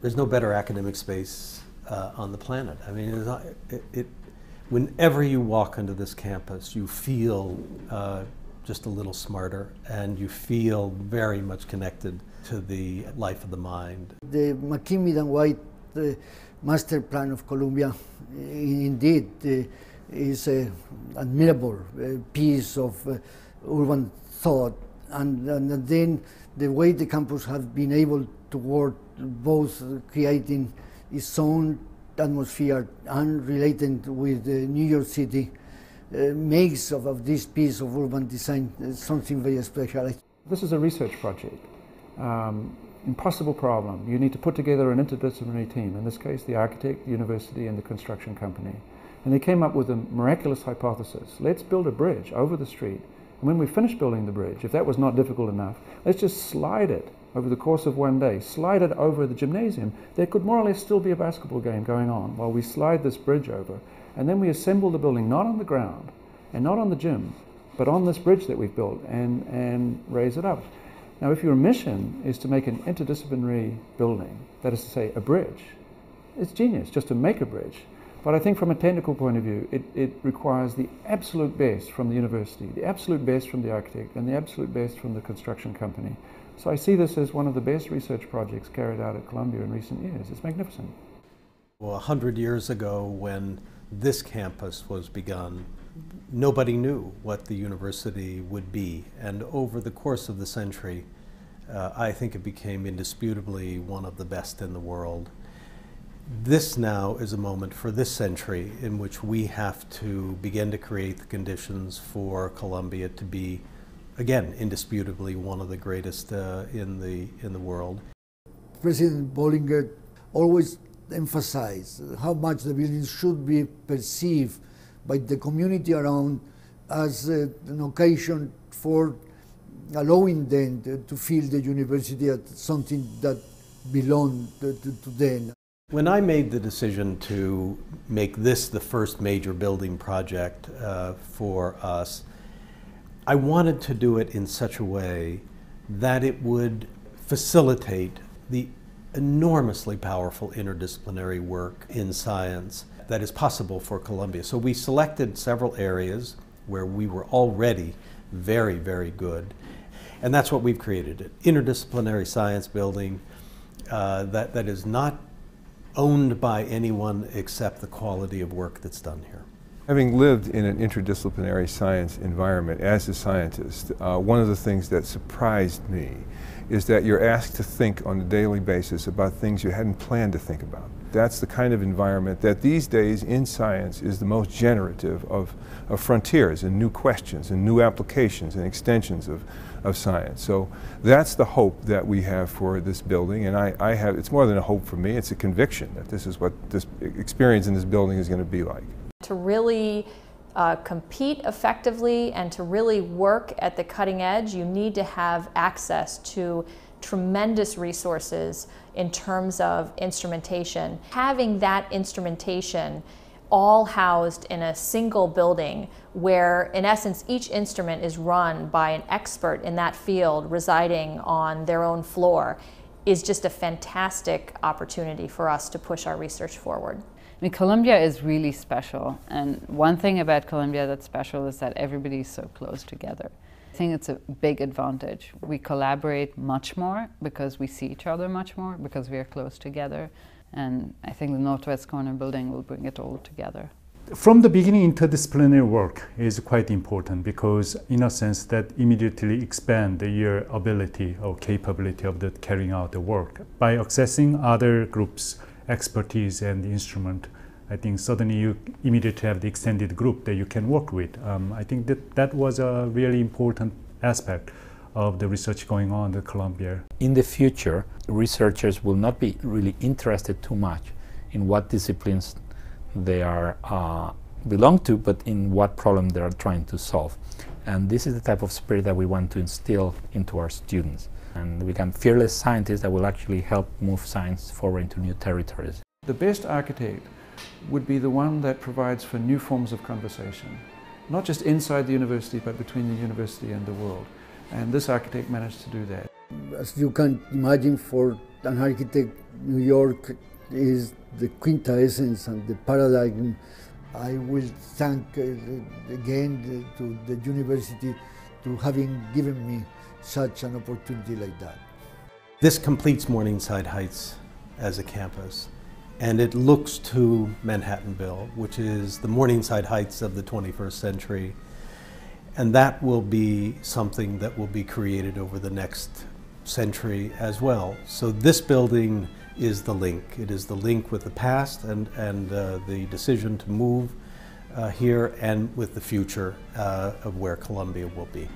There's no better academic space on the planet. I mean, whenever you walk into this campus, you feel just a little smarter, and you feel very much connected to the life of the mind. The McKimmey and White master plan of Columbia indeed is an admirable piece of urban thought, and then the way the campus has been able to work, both creating its own atmosphere and relating with New York City, makes of this piece of urban design something very special. This is a research project. Impossible problem. You need to put together an interdisciplinary team, in this case the architect, the university and the construction company. And they came up with a miraculous hypothesis. Let's build a bridge over the street, and when we finish building the bridge, if that was not difficult enough, let's just slide it over the course of one day, slide it over the gymnasium. There could more or less still be a basketball game going on while we slide this bridge over, and then we assemble the building not on the ground and not on the gym, but on this bridge that we've built, and raise it up. Now, if your mission is to make an interdisciplinary building, that is to say a bridge, it's genius just to make a bridge. But I think from a technical point of view, it requires the absolute best from the university, the absolute best from the architect, and the absolute best from the construction company. So I see this as one of the best research projects carried out at Columbia in recent years. It's magnificent. Well, 100 years ago, when this campus was begun, nobody knew what the university would be. And over the course of the century, I think it became indisputably one of the best in the world. This now is a moment for this century in which we have to begin to create the conditions for Columbia to be, again, indisputably one of the greatest in the world. President Bollinger always emphasized how much the buildings should be perceived by the community around as an occasion for allowing them to feel the university as something that belonged to them. When I made the decision to make this the first major building project for us, I wanted to do it in such a way that it would facilitate the enormously powerful interdisciplinary work in science that is possible for Columbia. So we selected several areas where we were already very, very good. And that's what we've created, an interdisciplinary science building that is not owned by anyone except the quality of work that's done here. Having lived in an interdisciplinary science environment as a scientist, one of the things that surprised me is that you're asked to think on a daily basis about things you hadn't planned to think about. That's the kind of environment that these days in science is the most generative of frontiers and new questions and new applications and extensions of science. So that's the hope that we have for this building, and it's more than a hope for me, it's a conviction that this is what this experience in this building is going to be like. To really compete effectively and to really work at the cutting edge, you need to have access to tremendous resources in terms of instrumentation. Having that instrumentation all housed in a single building where, in essence, each instrument is run by an expert in that field residing on their own floor is just a fantastic opportunity for us to push our research forward. I mean, Columbia is really special, and one thing about Columbia that's special is that everybody is so close together. I think it's a big advantage. We collaborate much more because we see each other much more because we are close together, and I think the Northwest Corner building will bring it all together. From the beginning, interdisciplinary work is quite important because, in a sense, that immediately expand your ability or capability of carrying out the work. By accessing other groups' expertise and instrument, I think suddenly you immediately have the extended group that you can work with. I think that was a really important aspect of the research going on at Columbia. In the future, researchers will not be really interested too much in what disciplines they are belong to, but in what problem they are trying to solve. And this is the type of spirit that we want to instill into our students, and become fearless scientists that will actually help move science forward into new territories. The best architect would be the one that provides for new forms of conversation, not just inside the university, but between the university and the world. And this architect managed to do that. As you can imagine, for an architect, New York is the quintessence and the paradigm. I will thank again to the university to having given me such an opportunity like that. This completes Morningside Heights as a campus, and it looks to Manhattanville, which is the Morningside Heights of the 21st century, and that will be something that will be created over the next century as well. So this building is the link. It is the link with the past and the decision to move here, and with the future of where Columbia will be.